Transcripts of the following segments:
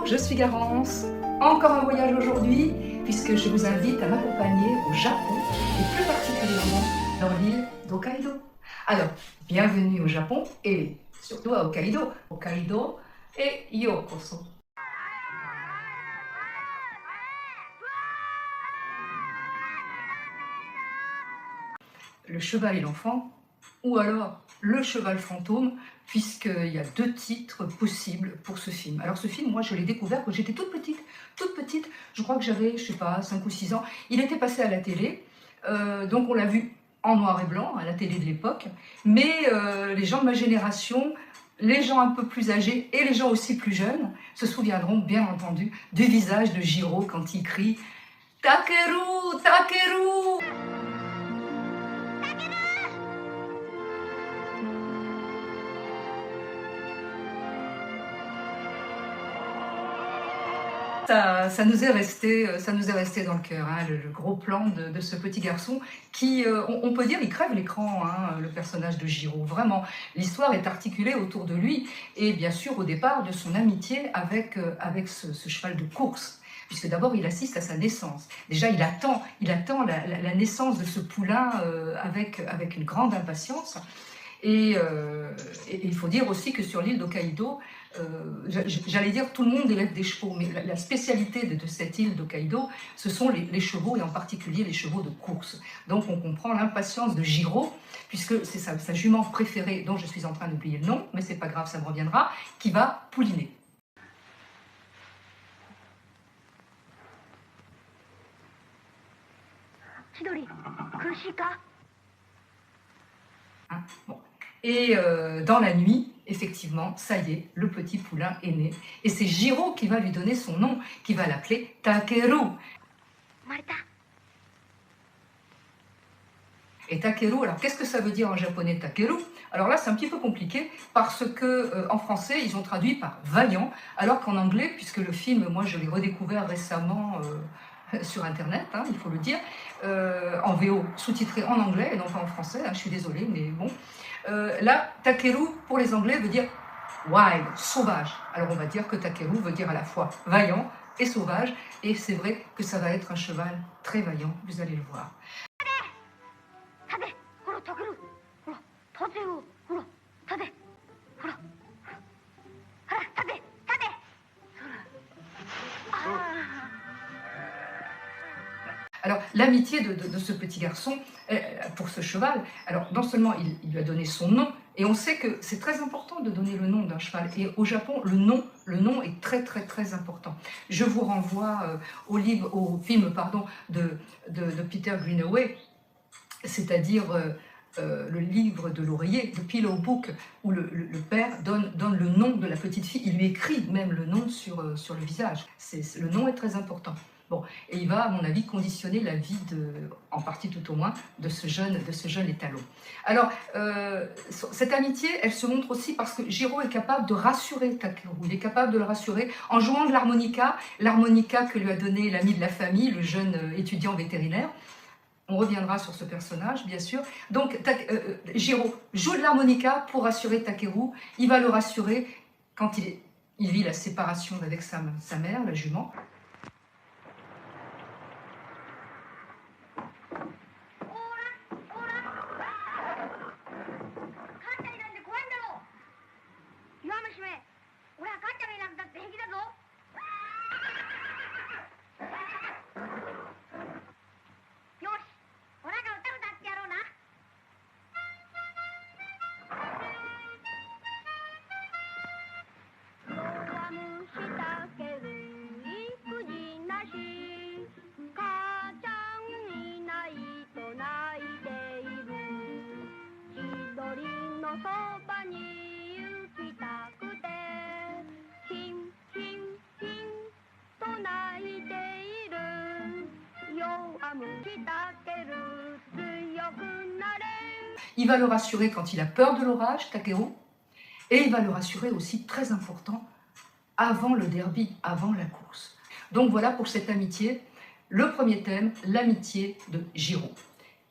je suis Garance. Encore un voyage aujourd'hui, puisque je vous invite à m'accompagner au Japon, et plus particulièrement dans l'île d'Hokkaido. Alors, bienvenue au Japon, et surtout à Hokkaido. Hokkaido et yokoso. Le cheval et l'enfant, ou alors le cheval fantôme, puisqu'il y a deux titres possibles pour ce film. Alors ce film, moi je l'ai découvert quand j'étais toute petite, je crois que j'avais, je sais pas, 5 ou 6 ans. Il était passé à la télé, donc on l'a vu en noir et blanc, à la télé de l'époque, mais les gens de ma génération, les gens un peu plus âgés et les gens aussi plus jeunes se souviendront bien entendu du visage de Jiro quand il crie « Takeru, Takeru !» Ça nous est resté dans le cœur, hein, le gros plan de ce petit garçon qui, on peut dire, il crève l'écran, hein, le personnage de Jiro. Vraiment, l'histoire est articulée autour de lui et bien sûr au départ de son amitié avec ce cheval de course. Puisque d'abord il assiste à sa naissance. Déjà il attend la naissance de ce poulain avec une grande impatience. Et il faut dire aussi que sur l'île d'Hokkaido, j'allais dire tout le monde élève des chevaux, mais la spécialité de cette île d'Hokkaido, ce sont les chevaux, et en particulier les chevaux de course. Donc on comprend l'impatience de Jiro, puisque c'est sa jument préférée, dont je suis en train d'oublier le nom, mais c'est pas grave, ça me reviendra, qui va pouliner. Chidori, hein, bon. Et dans la nuit, effectivement, ça y est, le petit poulain est né. Et c'est Jiro qui va lui donner son nom, qui va l'appeler Takeru. Et Takeru, alors qu'est-ce que ça veut dire en japonais Takeru? Alors là, c'est un petit peu compliqué parce que en français, ils ont traduit par vaillant, alors qu'en anglais, puisque le film, moi, je l'ai redécouvert récemment sur Internet, hein, il faut le dire, en VO, sous-titré en anglais et non pas en français, hein, je suis désolée, mais bon. Là, Takeru, pour les Anglais, veut dire wild, sauvage. Alors on va dire que Takeru veut dire à la fois vaillant et sauvage, et c'est vrai que ça va être un cheval très vaillant, vous allez le voir. Alors, l'amitié de ce petit garçon pour ce cheval, alors non seulement il lui a donné son nom, et on sait que c'est très important de donner le nom d'un cheval. Et au Japon, le nom est très important. Je vous renvoie au film de Peter Greenaway, c'est-à-dire le livre de l'oreiller, The Pillow Book, où le père donne le nom de la petite fille. Il lui écrit même le nom sur le visage. Le nom est très important. Bon, et il va, à mon avis, conditionner la vie, en partie tout au moins, de ce jeune étalon. Alors, cette amitié, elle se montre aussi parce que Jiro est capable de rassurer Takeru. Il est capable de le rassurer en jouant de l'harmonica que lui a donné l'ami de la famille, le jeune étudiant vétérinaire. On reviendra sur ce personnage, bien sûr. Donc, Jiro joue de l'harmonica pour rassurer Takeru. Il va le rassurer quand il vit la séparation avec sa mère, la jument. Il va le rassurer quand il a peur de l'orage, Takeru, et il va le rassurer aussi, très important, avant le derby, avant la course. Donc voilà pour cette amitié, le premier thème, l'amitié de Jiro.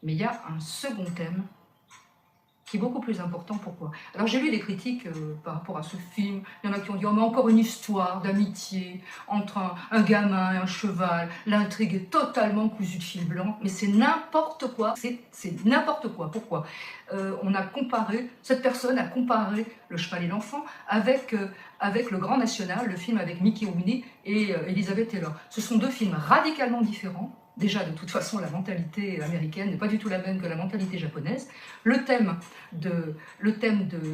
Mais il y a un second thème qui est beaucoup plus important. Pourquoi? Alors j'ai lu des critiques par rapport à ce film. Il y en a qui ont dit « Oh, mais encore une histoire d'amitié entre un gamin et un cheval. L'intrigue est totalement cousue de fil blanc. » Mais c'est n'importe quoi. C'est n'importe quoi. Pourquoi? Cette personne a comparé Le Cheval et l'Enfant avec Le Grand National, le film avec Mickey Rooney et Elizabeth Taylor. Ce sont deux films radicalement différents. Déjà, de toute façon, la mentalité américaine n'est pas du tout la même que la mentalité japonaise. Le thème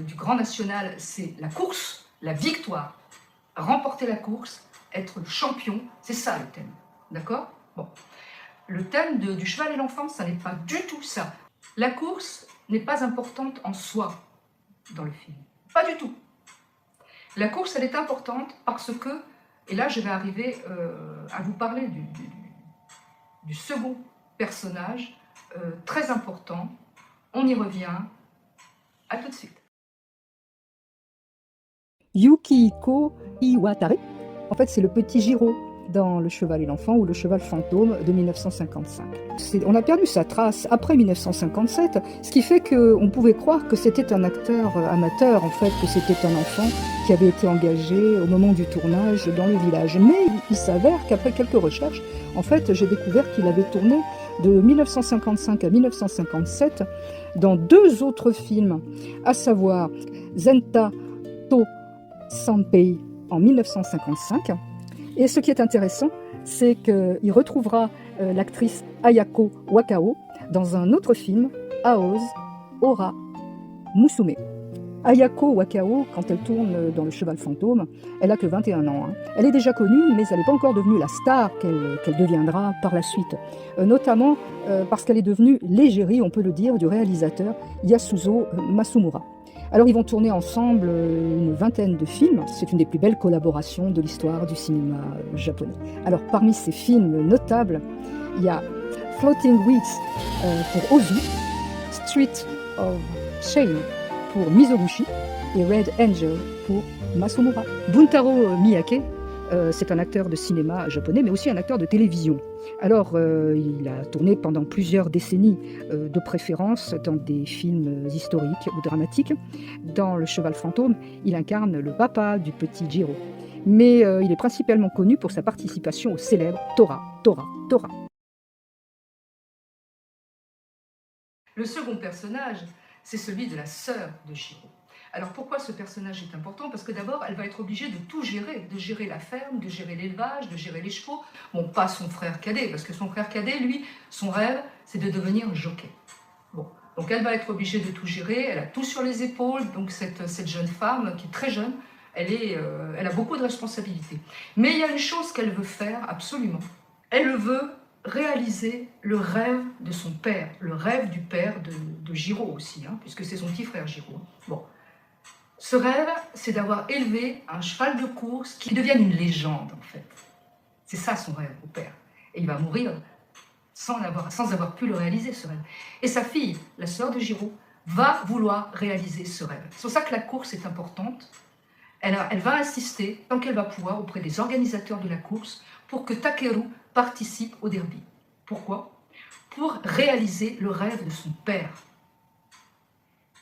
du Grand National, c'est la course, la victoire. Remporter la course, être le champion, c'est ça le thème. D'accord? Bon. Le thème du Cheval et l'Enfant, ça n'est pas du tout ça. La course n'est pas importante en soi dans le film. Pas du tout. La course, elle est importante parce que, et là je vais arriver à vous parler du second personnage, très important. On y revient. À tout de suite. Yukihiko Iwatari, en fait c'est le petit Jiro dans Le Cheval et l'Enfant ou Le Cheval fantôme de 1955. On a perdu sa trace après 1957, ce qui fait qu'on pouvait croire que c'était un acteur amateur, en fait, que c'était un enfant qui avait été engagé au moment du tournage dans le village. Mais il s'avère qu'après quelques recherches, en fait, j'ai découvert qu'il avait tourné de 1955 à 1957 dans deux autres films, à savoir Zenta to Sanpei en 1955. Et ce qui est intéressant, c'est qu'il retrouvera l'actrice Ayako Wakao dans un autre film, Aoz Ora Musume. Ayako Wakao, quand elle tourne dans Le Cheval fantôme, elle n'a que 21 ans. Elle est déjà connue, mais elle n'est pas encore devenue la star qu'elle deviendra par la suite. Notamment parce qu'elle est devenue l'égérie, on peut le dire, du réalisateur Yasuzo Masumura. Alors ils vont tourner ensemble une vingtaine de films. C'est une des plus belles collaborations de l'histoire du cinéma japonais. Alors parmi ces films notables, il y a Floating Weeds pour Ozu, Street of Shame pour Mizoguchi et Red Angel pour Masumura. Buntaro Miyake, c'est un acteur de cinéma japonais, mais aussi un acteur de télévision. Alors, il a tourné pendant plusieurs décennies, de préférence dans des films historiques ou dramatiques. Dans Le Cheval fantôme, il incarne le papa du petit Jiro. Mais il est principalement connu pour sa participation au célèbre Tora, Tora, Tora. Le second personnage, c'est celui de la sœur de Jiro. Alors pourquoi ce personnage est important? Parce que d'abord, elle va être obligée de tout gérer, de gérer la ferme, de gérer l'élevage, de gérer les chevaux. Bon, pas son frère cadet, parce que son frère cadet, lui, son rêve, c'est de devenir jockey. Bon, donc elle va être obligée de tout gérer, elle a tout sur les épaules, donc cette jeune femme qui est très jeune, elle a beaucoup de responsabilités. Mais il y a une chose qu'elle veut faire absolument. Elle veut réaliser le rêve de son père, le rêve du père de Jiro aussi, puisque c'est son petit frère Jiro. Bon. Ce rêve, c'est d'avoir élevé un cheval de course qui devienne une légende, en fait. C'est ça son rêve au père. Et il va mourir sans avoir pu le réaliser, ce rêve. Et sa fille, la sœur de Jiro, va vouloir réaliser ce rêve. C'est pour ça que la course est importante. Elle va insister, tant qu'elle va pouvoir, auprès des organisateurs de la course, pour que Takeru participe au derby. Pourquoi? Pour réaliser le rêve de son père,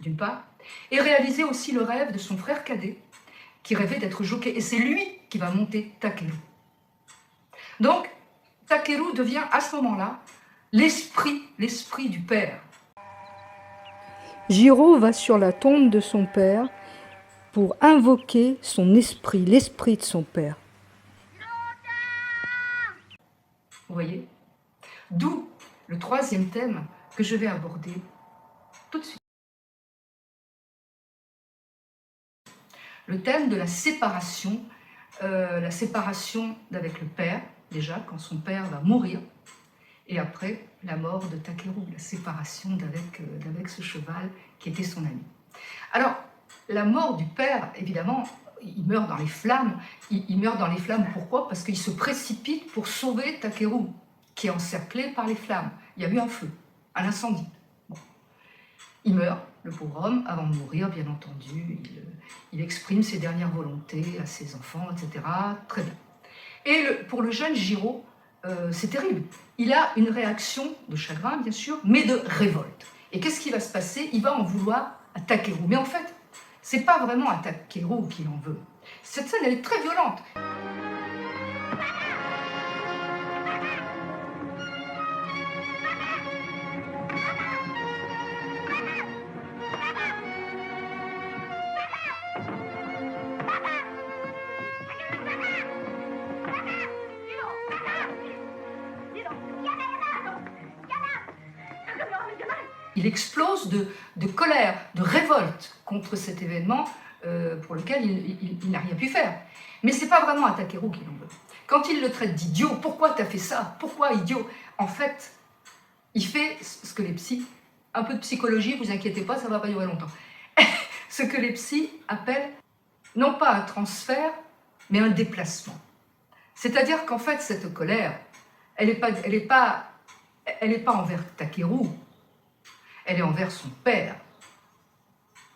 d'une part, et réaliser aussi le rêve de son frère cadet, qui rêvait d'être jockey. Et c'est lui qui va monter Takeru. Donc, Takeru devient à ce moment-là l'esprit du père. Jiro va sur la tombe de son père pour invoquer son esprit, l'esprit de son père. Vous voyez? D'où le troisième thème que je vais aborder tout de suite. Le thème de la séparation d'avec le père, déjà, quand son père va mourir, et après, la mort de Takeru, la séparation d'avec ce cheval qui était son ami. Alors, la mort du père, évidemment, il meurt dans les flammes. Il meurt dans les flammes, pourquoi? Parce qu'il se précipite pour sauver Takeru, qui est encerclé par les flammes. Il y a eu un feu, un incendie. Bon. Il meurt, le pauvre homme, avant de mourir, bien entendu. Il exprime ses dernières volontés à ses enfants, etc. Très bien. Et pour le jeune Jiro, c'est terrible. Il a une réaction de chagrin, bien sûr, mais de révolte. Et qu'est-ce qui va se passer? Il va en vouloir à Takeru. Mais en fait, c'est pas vraiment à Takeru qu'il en veut. Cette scène, elle est très violente. Il explose de colère, de révolte contre cet événement pour lequel il n'a rien pu faire. Mais ce n'est pas vraiment à Takeru qu'il en veut. Quand il le traite d'idiot, pourquoi tu as fait ça? Pourquoi idiot? En fait, il fait ce que les psys, un peu de psychologie, vous inquiétez pas, ça ne va pas durer longtemps. Ce que les psys appellent, non pas un transfert, mais un déplacement. C'est-à-dire qu'en fait, cette colère, elle n'est pas envers Takeru, elle est envers son père.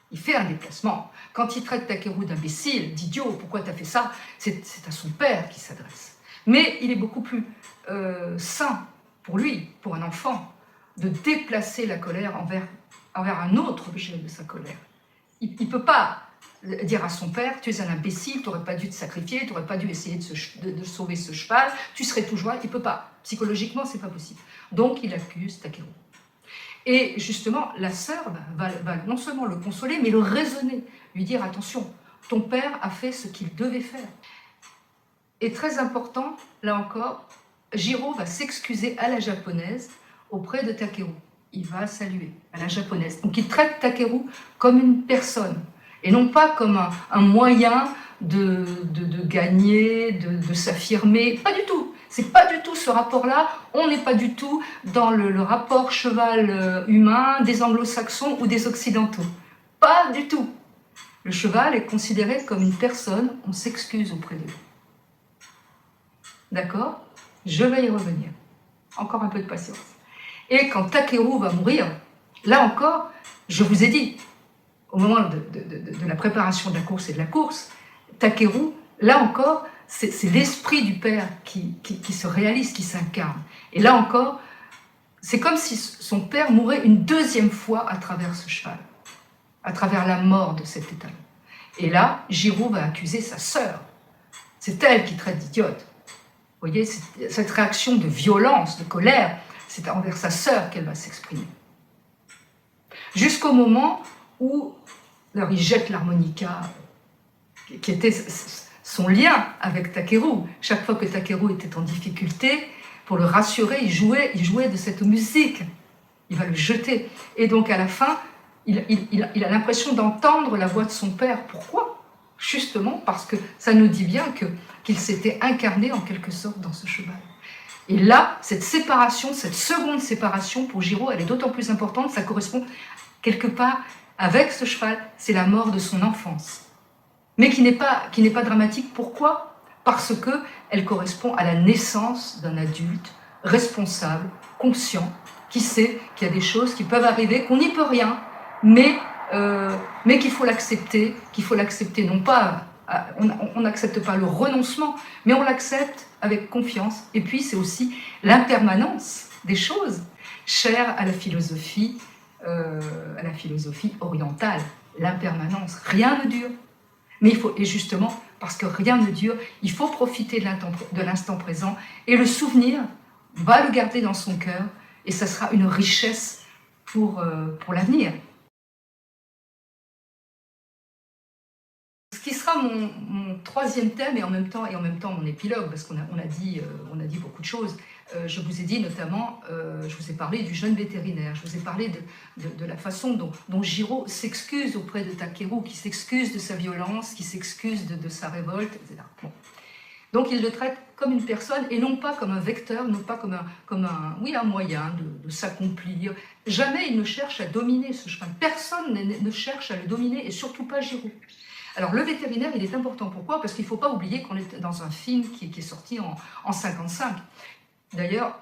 Il fait un déplacement. Quand il traite Takeru d'imbécile, d'idiot, pourquoi tu as fait ça? C'est à son père qu'il s'adresse. Mais il est beaucoup plus sain pour lui, pour un enfant, de déplacer la colère envers un autre objet de sa colère. Il ne peut pas dire à son père, tu es un imbécile, tu n'aurais pas dû te sacrifier, tu n'aurais pas dû essayer de sauver ce cheval, tu serais tout joie. Il ne peut pas. Psychologiquement, ce n'est pas possible. Donc, il accuse Takeru. Et justement, la sœur va non seulement le consoler, mais le raisonner, lui dire, attention, ton père a fait ce qu'il devait faire. Et très important, là encore, Jiro va s'excuser à la japonaise auprès de Takeru. Il va saluer à la japonaise. Donc il traite Takeru comme une personne, et non pas comme un moyen de gagner, de s'affirmer. Pas du tout. C'est pas du tout ce rapport-là. On n'est pas du tout dans le rapport cheval humain des anglo-saxons ou des occidentaux. Pas du tout. Le cheval est considéré comme une personne, on s'excuse auprès de lui. D'accord? Je vais y revenir. Encore un peu de patience. Et quand Takeru va mourir, là encore, je vous ai dit, au moment de la préparation de la course et de la course, Takeru, là encore, c'est l'esprit du père qui se réalise, qui s'incarne. Et là encore, c'est comme si son père mourait une deuxième fois à travers ce cheval, à travers la mort de cet étalon. Et là, Jiro va accuser sa sœur. C'est elle qui traite d'idiote. Vous voyez, cette réaction de violence, de colère, c'est envers sa sœur qu'elle va s'exprimer. Jusqu'au moment où, alors il jette l'harmonica, qui était son lien avec Takeru. Chaque fois que Takeru était en difficulté, pour le rassurer, il jouait de cette musique. Il va le jeter. Et donc à la fin, il a l'impression d'entendre la voix de son père. Pourquoi? Justement parce que ça nous dit bien qu'il s'était incarné en quelque sorte dans ce cheval. Et là, cette séparation, cette seconde séparation pour Jiro, elle est d'autant plus importante, ça correspond quelque part avec ce cheval, c'est la mort de son enfance. Mais qui n'est pas dramatique. Pourquoi? Parce qu'elle correspond à la naissance d'un adulte responsable, conscient, qui sait qu'il y a des choses qui peuvent arriver, qu'on n'y peut rien, mais qu'il faut l'accepter, non pas, on n'accepte pas le renoncement, mais on l'accepte avec confiance. Et puis c'est aussi l'impermanence des choses, chère à la philosophie orientale, l'impermanence. Rien ne dure. Mais et justement, parce que rien ne dure, il faut profiter de l'instant présent, et le souvenir va le garder dans son cœur, et ça sera une richesse pour l'avenir. Ce qui sera mon troisième thème, et en même temps mon épilogue, parce qu'on a dit beaucoup de choses. Je vous ai dit notamment, je vous ai parlé du jeune vétérinaire, je vous ai parlé de la façon dont Jiro s'excuse auprès de Takeru, qui s'excuse de sa violence, qui s'excuse de sa révolte, etc. Bon. Donc il le traite comme une personne, et non pas comme un vecteur, non pas comme un moyen de s'accomplir. Jamais il ne cherche à dominer ce cheval. Personne ne cherche à le dominer, et surtout pas Jiro. Alors le vétérinaire, il est important. Pourquoi? Parce qu'il ne faut pas oublier qu'on est dans un film qui est sorti en 1955. D'ailleurs,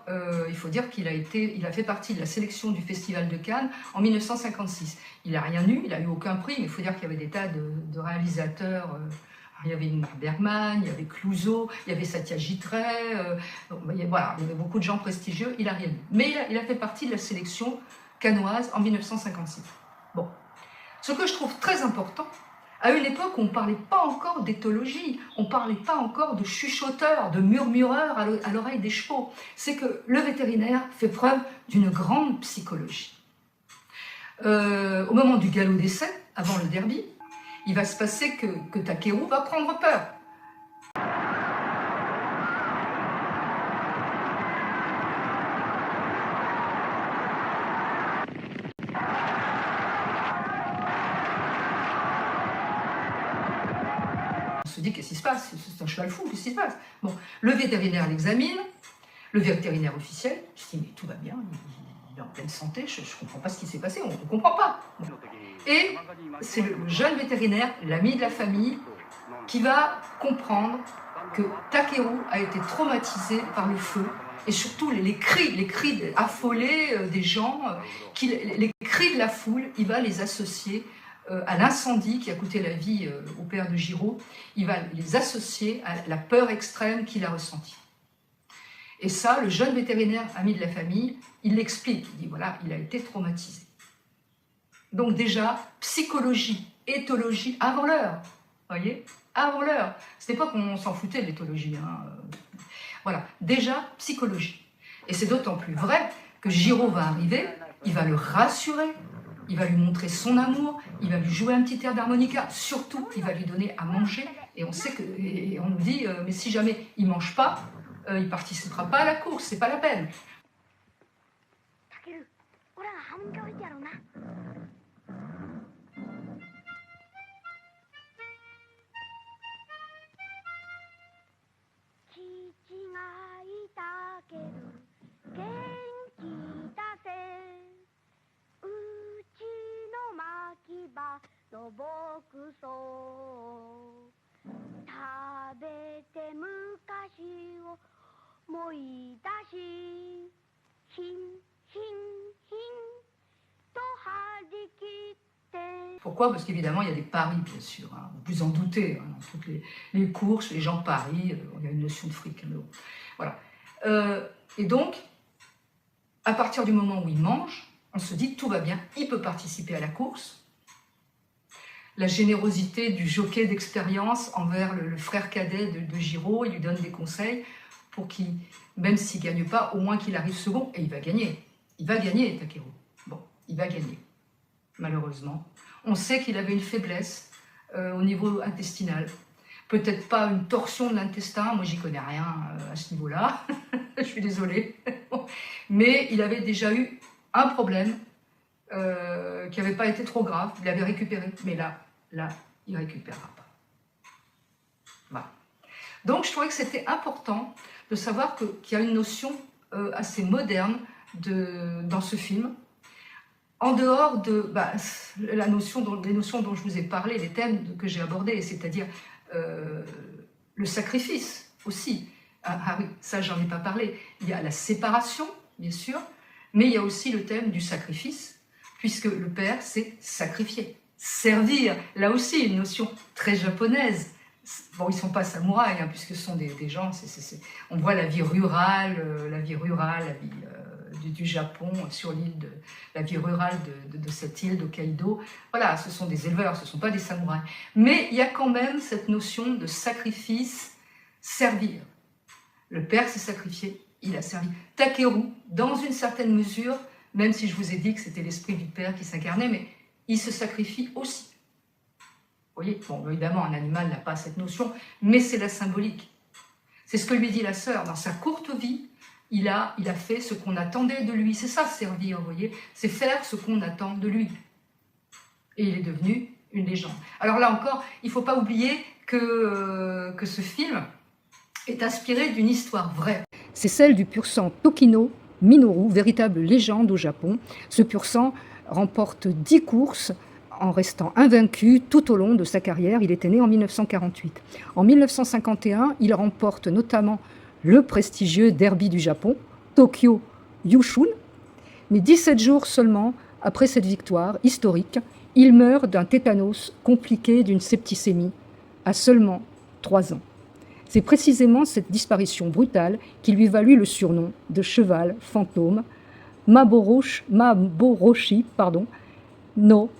il faut dire qu'il a fait partie de la sélection du Festival de Cannes en 1956. Il n'a rien eu, il n'a eu aucun prix, mais il faut dire qu'il y avait des tas de réalisateurs. Il y avait Ingmar Bergman, il y avait Clouzot, il y avait Satyajit Ray, voilà, il y avait beaucoup de gens prestigieux, il n'a rien eu. Mais il a fait partie de la sélection cannoise en 1956. Bon. Ce que je trouve très important, à une époque où on ne parlait pas encore d'éthologie, on ne parlait pas encore de chuchoteurs, de murmureurs à l'oreille des chevaux, c'est que le vétérinaire fait preuve d'une grande psychologie. Au moment du galop d'essai, avant le derby, il va se passer que Takeru va prendre peur. On se dit, qu'est-ce qui se passe? C'est un cheval fou, qu'est-ce qui se passe? Bon, le vétérinaire l'examine, le vétérinaire officiel, je dis, mais tout va bien, il est en pleine santé, je ne comprends pas ce qui s'est passé, on ne comprend pas. Bon. Et c'est le jeune vétérinaire, l'ami de la famille, qui va comprendre que Takeru a été traumatisé par le feu, et surtout les cris affolés des gens, les cris de la foule, il va les associer à l'incendie qui a coûté la vie au père de Giraud, il va les associer à la peur extrême qu'il a ressentie. Et ça, le jeune vétérinaire, ami de la famille, il l'explique, il dit voilà, il a été traumatisé. Donc déjà, psychologie, éthologie, avant l'heure, voyez, avant l'heure. C'était pas qu'on s'en foutait de l'éthologie, hein. Voilà, déjà, psychologie. Et c'est d'autant plus vrai que Giraud va arriver, il va le rassurer, il va lui montrer son amour, il va lui jouer un petit air d'harmonica, surtout, il va lui donner à manger. Et on sait que, et on nous dit, mais si jamais il ne mange pas, il ne participera pas à la course, c'est pas la peine. Pourquoi? Parce qu'évidemment, il y a des paris, bien sûr. Hein. Vous vous en doutez. Hein, dans toutes les courses, les gens parient. Il y a une notion de fric. Mais bon. Voilà. Et donc, à partir du moment où il mange, on se dit tout va bien, il peut participer à la course. La générosité du jockey d'expérience envers le frère cadet de Giraud, il lui donne des conseils pour qu'il, même s'il ne gagne pas, au moins qu'il arrive second, et il va gagner. Il va gagner, Takeru. Bon, il va gagner. Malheureusement. On sait qu'il avait une faiblesse au niveau intestinal. Peut-être pas une torsion de l'intestin, moi j'y connais rien à ce niveau-là, je suis désolée. Mais il avait déjà eu un problème qui n'avait pas été trop grave, il avait récupéré, mais là, il ne récupérera pas. Voilà. Donc je trouvais que c'était important de savoir qu'il y a une notion assez moderne dans ce film, en dehors de les notions dont je vous ai parlé, les thèmes que j'ai abordés, c'est-à-dire le sacrifice aussi. Ah oui, ça j'en ai pas parlé. Il y a la séparation, bien sûr, mais il y a aussi le thème du sacrifice, puisque le père s'est sacrifié. Servir, là aussi, une notion très japonaise. Bon, ils ne sont pas samouraïs, hein, puisque ce sont des gens, on voit la vie rurale, du Japon sur l'île, la vie rurale de cette île d'Hokkaido. Voilà, ce sont des éleveurs, ce ne sont pas des samouraïs. Mais il y a quand même cette notion de sacrifice, servir. Le père s'est sacrifié, il a servi. Takeru, dans une certaine mesure, même si je vous ai dit que c'était l'esprit du père qui s'incarnait, mais il se sacrifie aussi. Vous voyez, bon, évidemment, un animal n'a pas cette notion, mais c'est la symbolique. C'est ce que lui dit la sœur. Dans sa courte vie, il a fait ce qu'on attendait de lui. C'est ça, servir, vous voyez. C'est faire ce qu'on attend de lui. Et il est devenu une légende. Alors là encore, il ne faut pas oublier que ce film est inspiré d'une histoire vraie. C'est celle du pur sang Tokino Minoru, véritable légende au Japon. Ce pur sang remporte 10 courses en restant invaincu tout au long de sa carrière. Il était né en 1948. En 1951, il remporte notamment le prestigieux derby du Japon, Tokyo Yushun. Mais 17 jours seulement après cette victoire historique, il meurt d'un tétanos compliqué d'une septicémie à seulement 3 ans. C'est précisément cette disparition brutale qui lui valut le surnom de cheval fantôme, Maboroshi no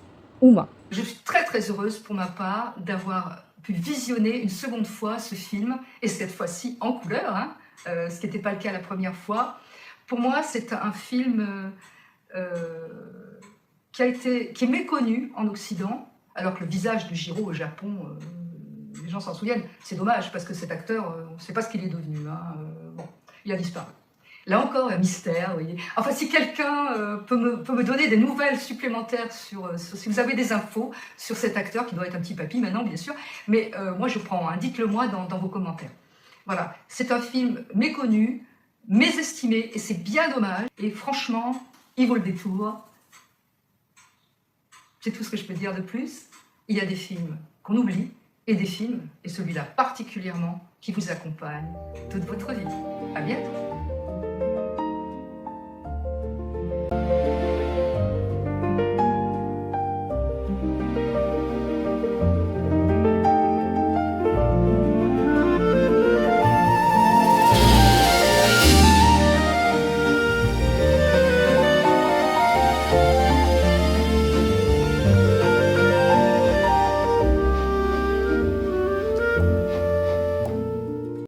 Uma. Je suis très très heureuse pour ma part d'avoir pu visionner une seconde fois ce film, et cette fois-ci en couleur, hein, ce qui n'était pas le cas la première fois. Pour moi, c'est un film qui est méconnu en Occident, alors que le visage de Jiro au Japon, les gens s'en souviennent. C'est dommage, parce que cet acteur, on ne sait pas ce qu'il est devenu. Hein, bon, il a disparu. Là encore, un mystère, vous voyez. Enfin, si quelqu'un peut me donner des nouvelles supplémentaires si vous avez des infos sur cet acteur, qui doit être un petit papy maintenant, bien sûr, mais moi je prends, hein, dites-le moi dans vos commentaires. Voilà, c'est un film méconnu, mésestimé, et c'est bien dommage. Et franchement, il vaut le détour. C'est tout ce que je peux dire de plus. Il y a des films qu'on oublie, et des films, et celui-là particulièrement, qui vous accompagne toute votre vie. À bientôt.